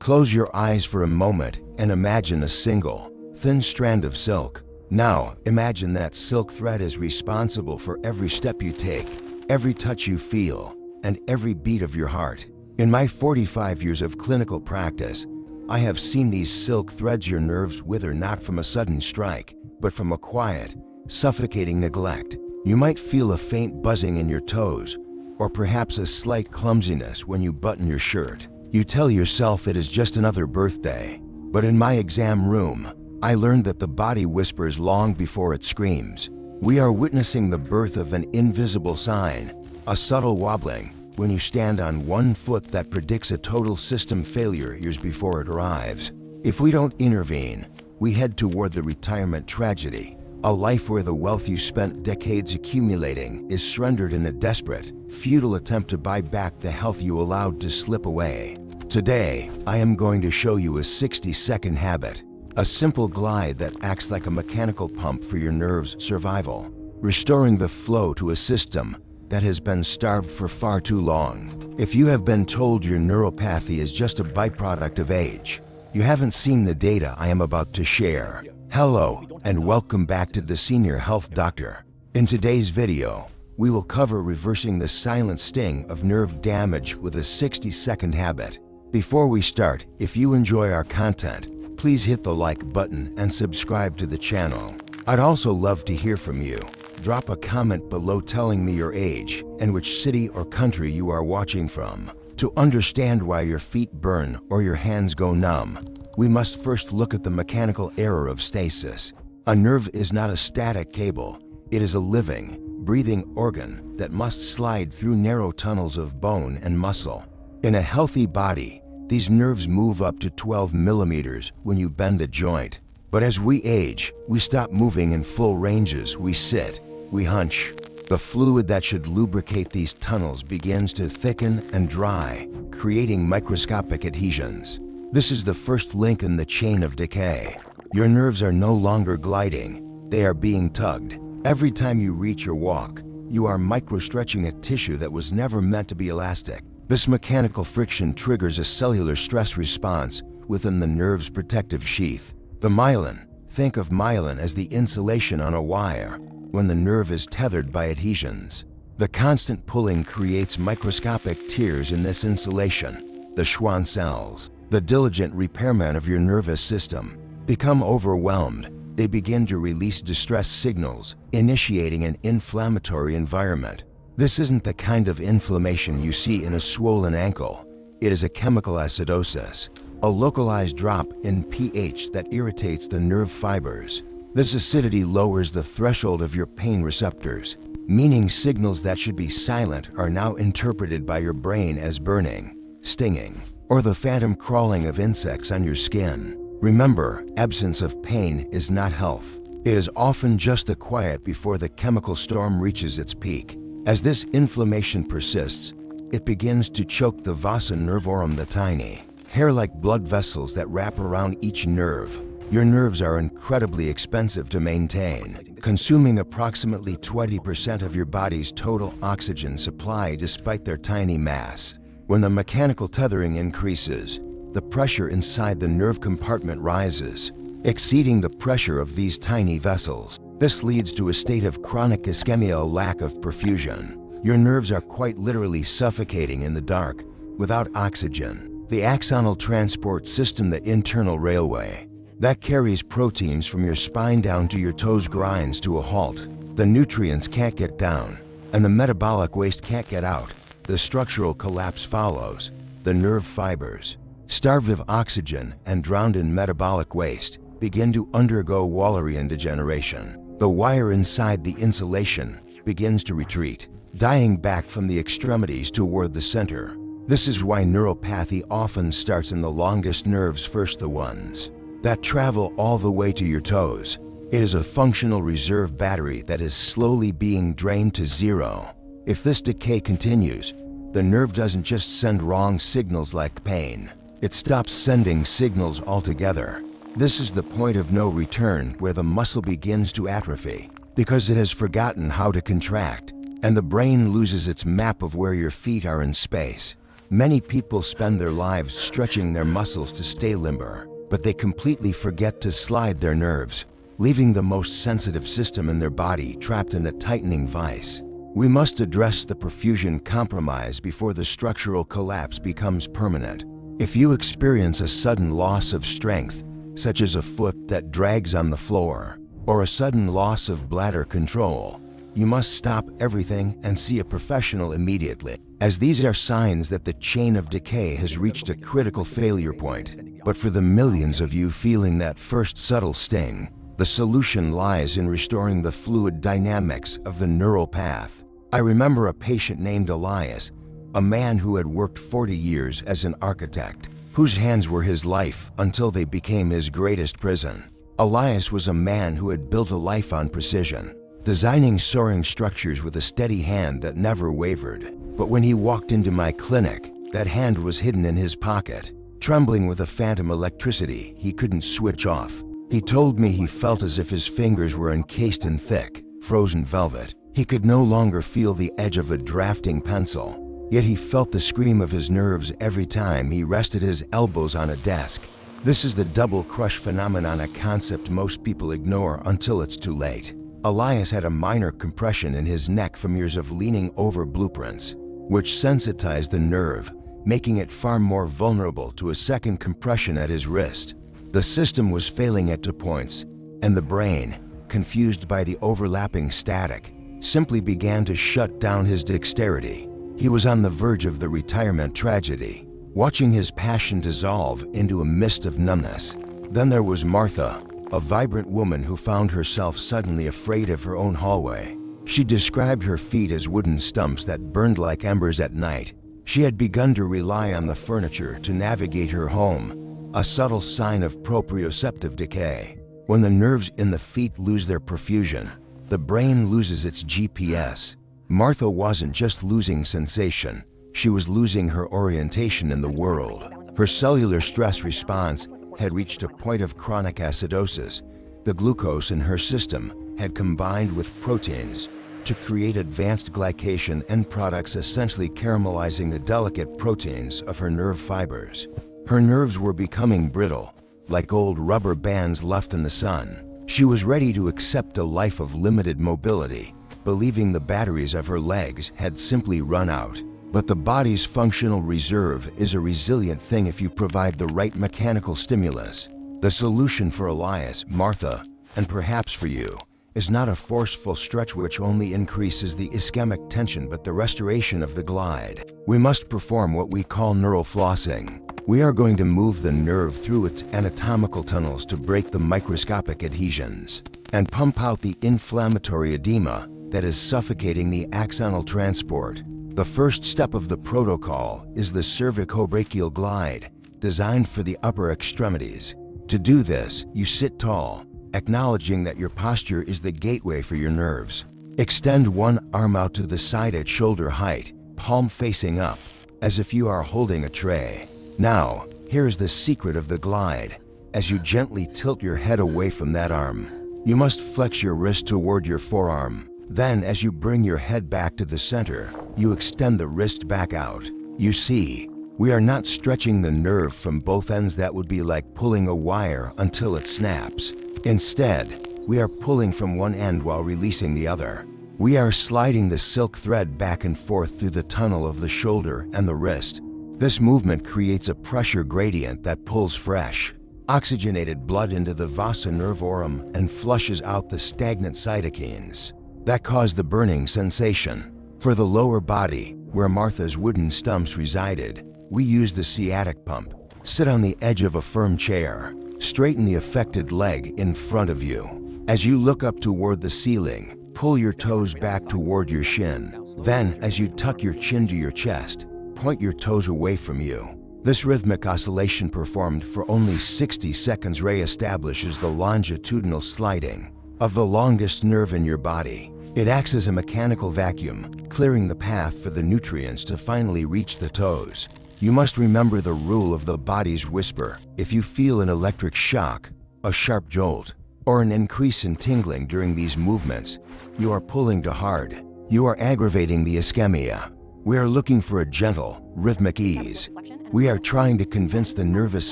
Close your eyes for a moment and imagine a single, thin strand of silk. Now, imagine that silk thread is responsible for every step you take, every touch you feel, and every beat of your heart. In my 45 years of clinical practice, I have seen these silk threads your nerves wither not from a sudden strike, but from a quiet, suffocating neglect. You might feel a faint buzzing in your toes, or perhaps a slight clumsiness when you button your shirt. You tell yourself it is just another birthday. But in my exam room, I learned that the body whispers long before it screams. We are witnessing the birth of an invisible sign, a subtle wobbling, when you stand on one foot that predicts a total system failure years before it arrives. If we don't intervene, we head toward the retirement tragedy, a life where the wealth you spent decades accumulating is surrendered in a desperate, futile attempt to buy back the health you allowed to slip away. Today, I am going to show you a 60-second habit, a simple glide that acts like a mechanical pump for your nerves' survival, restoring the flow to a system that has been starved for far too long. If you have been told your neuropathy is just a byproduct of age, you haven't seen the data I am about to share. Hello, and welcome back to the Senior Health Doctor. In today's video, we will cover reversing the silent sting of nerve damage with a 60-second habit. Before we start, if you enjoy our content, please hit the like button and subscribe to the channel. I'd also love to hear from you. Drop a comment below telling me your age and which city or country you are watching from. To understand why your feet burn or your hands go numb, we must first look at the mechanical error of stasis. A nerve is not a static cable. It is a living, breathing organ that must slide through narrow tunnels of bone and muscle. In a healthy body, these nerves move up to 12 millimeters when you bend a joint. But as we age, we stop moving in full ranges. We sit, we hunch. The fluid that should lubricate these tunnels begins to thicken and dry, creating microscopic adhesions. This is the first link in the chain of decay. Your nerves are no longer gliding, they are being tugged. Every time you reach or walk, you are micro-stretching a tissue that was never meant to be elastic. This mechanical friction triggers a cellular stress response within the nerve's protective sheath. The myelin, think of myelin as the insulation on a wire when the nerve is tethered by adhesions. The constant pulling creates microscopic tears in this insulation. The Schwann cells, the diligent repairman of your nervous system, become overwhelmed. They begin to release distress signals, initiating an inflammatory environment. This isn't the kind of inflammation you see in a swollen ankle. It is a chemical acidosis, a localized drop in pH that irritates the nerve fibers. This acidity lowers the threshold of your pain receptors, meaning signals that should be silent are now interpreted by your brain as burning, stinging, or the phantom crawling of insects on your skin. Remember, absence of pain is not health. It is often just the quiet before the chemical storm reaches its peak. As this inflammation persists, it begins to choke the vasa nervorum, the tiny, hair-like blood vessels that wrap around each nerve. Your nerves are incredibly expensive to maintain, consuming approximately 20% of your body's total oxygen supply despite their tiny mass. When the mechanical tethering increases, the pressure inside the nerve compartment rises, exceeding the pressure of these tiny vessels. This leads to a state of chronic ischemia, a lack of perfusion. Your nerves are quite literally suffocating in the dark, without oxygen. The axonal transport system, the internal railway, that carries proteins from your spine down to your toes, grinds to a halt. The nutrients can't get down, and the metabolic waste can't get out. The structural collapse follows. The nerve fibers, starved of oxygen and drowned in metabolic waste, begin to undergo Wallerian degeneration. The wire inside the insulation begins to retreat, dying back from the extremities toward the center. This is why neuropathy often starts in the longest nerves first, the ones that travel all the way to your toes. It is a functional reserve battery that is slowly being drained to zero. If this decay continues, the nerve doesn't just send wrong signals like pain. It stops sending signals altogether. This is the point of no return, where the muscle begins to atrophy because it has forgotten how to contract, and the brain loses its map of where your feet are in space. Many people spend their lives stretching their muscles to stay limber, but they completely forget to slide their nerves, leaving the most sensitive system in their body trapped in a tightening vice. We must address the perfusion compromise before the structural collapse becomes permanent. If you experience a sudden loss of strength, such as a foot that drags on the floor, or a sudden loss of bladder control, you must stop everything and see a professional immediately, as these are signs that the chain of decay has reached a critical failure point. But for the millions of you feeling that first subtle sting, the solution lies in restoring the fluid dynamics of the neural path. I remember a patient named Elias, a man who had worked 40 years as an architect, whose hands were his life until they became his greatest prison. Elias was a man who had built a life on precision, designing soaring structures with a steady hand that never wavered. But when he walked into my clinic, that hand was hidden in his pocket, trembling with a phantom electricity he couldn't switch off. He told me he felt as if his fingers were encased in thick, frozen velvet. He could no longer feel the edge of a drafting pencil, yet he felt the scream of his nerves every time he rested his elbows on a desk. This is the double crush phenomenon, a concept most people ignore until it's too late. Elias had a minor compression in his neck from years of leaning over blueprints, which sensitized the nerve, making it far more vulnerable to a second compression at his wrist. The system was failing at 2 points, and the brain, confused by the overlapping static, simply began to shut down his dexterity. He was on the verge of the retirement tragedy, watching his passion dissolve into a mist of numbness. Then there was Martha, a vibrant woman who found herself suddenly afraid of her own hallway. She described her feet as wooden stumps that burned like embers at night. She had begun to rely on the furniture to navigate her home, a subtle sign of proprioceptive decay. When the nerves in the feet lose their perfusion, the brain loses its GPS. Martha wasn't just losing sensation, she was losing her orientation in the world. Her cellular stress response had reached a point of chronic acidosis. The glucose in her system had combined with proteins to create advanced glycation end products, essentially caramelizing the delicate proteins of her nerve fibers. Her nerves were becoming brittle, like old rubber bands left in the sun. She was ready to accept a life of limited mobility, believing the batteries of her legs had simply run out. But the body's functional reserve is a resilient thing if you provide the right mechanical stimulus. The solution for Elias, Martha, and perhaps for you, is not a forceful stretch which only increases the ischemic tension but the restoration of the glide. We must perform what we call neural flossing. We are going to move the nerve through its anatomical tunnels to break the microscopic adhesions and pump out the inflammatory edema that is suffocating the axonal transport. The first step of the protocol is the cervicobrachial glide, designed for the upper extremities. To do this, you sit tall, acknowledging that your posture is the gateway for your nerves. Extend one arm out to the side at shoulder height, palm facing up, as if you are holding a tray. Now, here's the secret of the glide. As you gently tilt your head away from that arm, you must flex your wrist toward your forearm. Then, as you bring your head back to the center, you extend the wrist back out. You see, we are not stretching the nerve from both ends. That would be like pulling a wire until it snaps. Instead, we are pulling from one end while releasing the other. We are sliding the silk thread back and forth through the tunnel of the shoulder and the wrist. This movement creates a pressure gradient that pulls fresh, oxygenated blood into the vasa nervorum and flushes out the stagnant cytokines that cause the burning sensation. For the lower body, where Martha's wooden stumps resided, we use the sciatic pump. Sit on the edge of a firm chair. Straighten the affected leg in front of you. As you look up toward the ceiling, pull your toes back toward your shin. Then, as you tuck your chin to your chest, point your toes away from you. This rhythmic oscillation performed for only 60 seconds reestablishes the longitudinal sliding of the longest nerve in your body. It acts as a mechanical vacuum, clearing the path for the nutrients to finally reach the toes. You must remember the rule of the body's whisper. If you feel an electric shock, a sharp jolt, or an increase in tingling during these movements, you are pulling too hard. You are aggravating the ischemia. We are looking for a gentle, rhythmic ease. We are trying to convince the nervous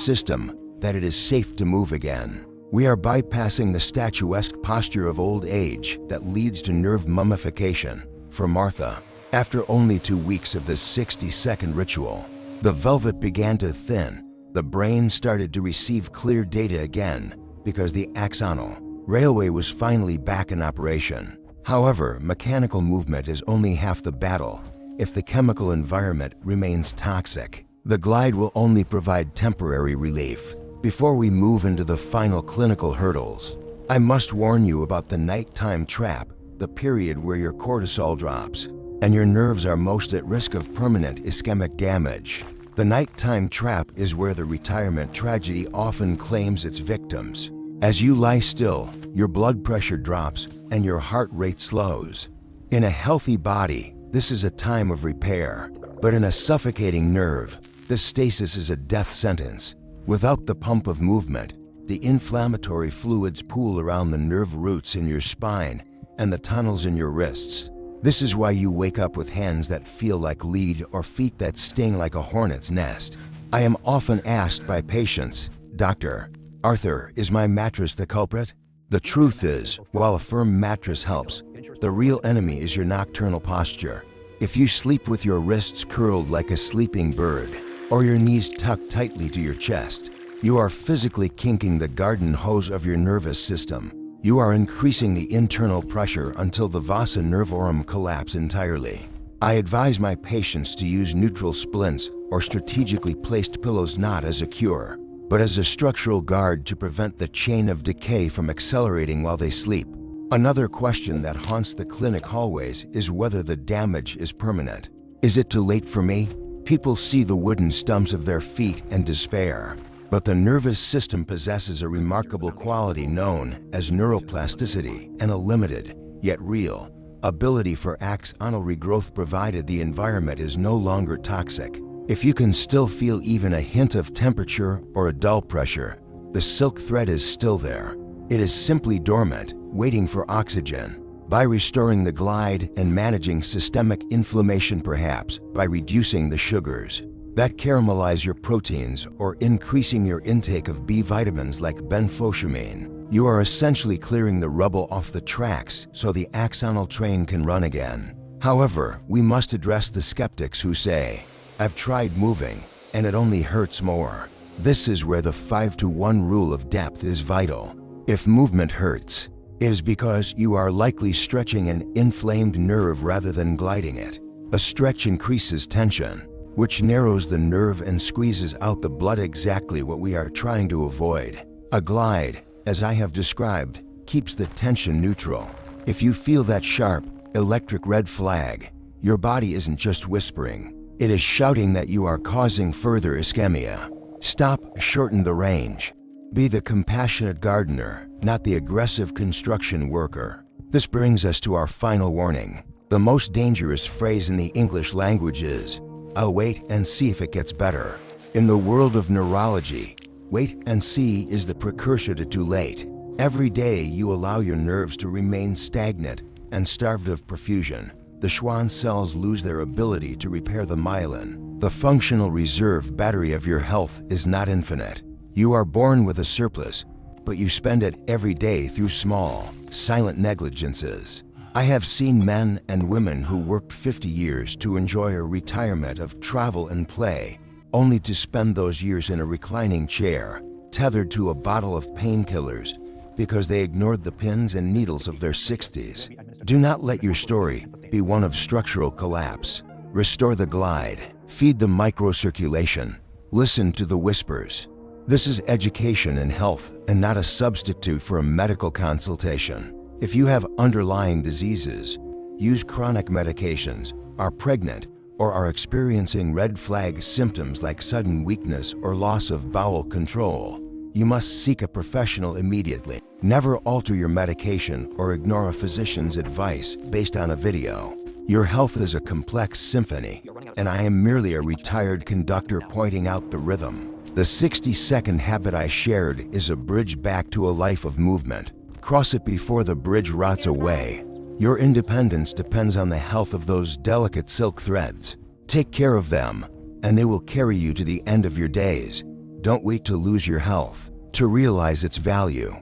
system that it is safe to move again. We are bypassing the statuesque posture of old age that leads to nerve mummification. For Martha, after only 2 weeks of this 60-second ritual, the velvet began to thin. The brain started to receive clear data again because the axonal railway was finally back in operation. However, mechanical movement is only half the battle. If the chemical environment remains toxic, the glide will only provide temporary relief. Before we move into the final clinical hurdles, I must warn you about the nighttime trap, the period where your cortisol drops and your nerves are most at risk of permanent ischemic damage. The nighttime trap is where the retirement tragedy often claims its victims. As you lie still, your blood pressure drops and your heart rate slows. In a healthy body, this is a time of repair, but in a suffocating nerve, this stasis is a death sentence. Without the pump of movement, the inflammatory fluids pool around the nerve roots in your spine and the tunnels in your wrists. This is why you wake up with hands that feel like lead or feet that sting like a hornet's nest. I am often asked by patients, "Doctor, Arthur, is my mattress the culprit?" The truth is, while a firm mattress helps, the real enemy is your nocturnal posture. If you sleep with your wrists curled like a sleeping bird, or your knees tucked tightly to your chest, you are physically kinking the garden hose of your nervous system. You are increasing the internal pressure until the vasa nervorum collapse entirely. I advise my patients to use neutral splints or strategically placed pillows not as a cure, but as a structural guard to prevent the chain of decay from accelerating while they sleep. Another question that haunts the clinic hallways is whether the damage is permanent. Is it too late for me? People see the wooden stumps of their feet and despair. But the nervous system possesses a remarkable quality known as neuroplasticity and a limited, yet real, ability for axonal regrowth provided the environment is no longer toxic. If you can still feel even a hint of temperature or a dull pressure, the silk thread is still there. It is simply dormant, waiting for oxygen. By restoring the glide and managing systemic inflammation, perhaps by reducing the sugars that caramelize your proteins or increasing your intake of B vitamins like benfotiamine, you are essentially clearing the rubble off the tracks so the axonal train can run again. However, we must address the skeptics who say, "I've tried moving and it only hurts more." This is where the 5-to-1 rule of depth is vital. If movement hurts, it is because you are likely stretching an inflamed nerve rather than gliding it. A stretch increases tension, which narrows the nerve and squeezes out the blood, exactly what we are trying to avoid. A glide, as I have described, keeps the tension neutral. If you feel that sharp, electric red flag, your body isn't just whispering. It is shouting that you are causing further ischemia. Stop, shorten the range. Be the compassionate gardener, not the aggressive construction worker. This brings us to our final warning. The most dangerous phrase in the English language is, "I'll wait and see if it gets better." In the world of neurology, wait and see is the precursor to too late. Every day you allow your nerves to remain stagnant and starved of perfusion, the Schwann cells lose their ability to repair the myelin. The functional reserve battery of your health is not infinite. You are born with a surplus, but you spend it every day through small, silent negligences. I have seen men and women who worked 50 years to enjoy a retirement of travel and play, only to spend those years in a reclining chair, tethered to a bottle of painkillers, because they ignored the pins and needles of their 60s. Do not let your story be one of structural collapse. Restore the glide, feed the microcirculation, listen to the whispers. This is education in health and not a substitute for a medical consultation. If you have underlying diseases, use chronic medications, are pregnant, or are experiencing red flag symptoms like sudden weakness or loss of bowel control, you must seek a professional immediately. Never alter your medication or ignore a physician's advice based on a video. Your health is a complex symphony, and I am merely a retired conductor pointing out the rhythm. The 60-second habit I shared is a bridge back to a life of movement. Cross it before the bridge rots away. Your independence depends on the health of those delicate silk threads. Take care of them, and they will carry you to the end of your days. Don't wait to lose your health to realize its value.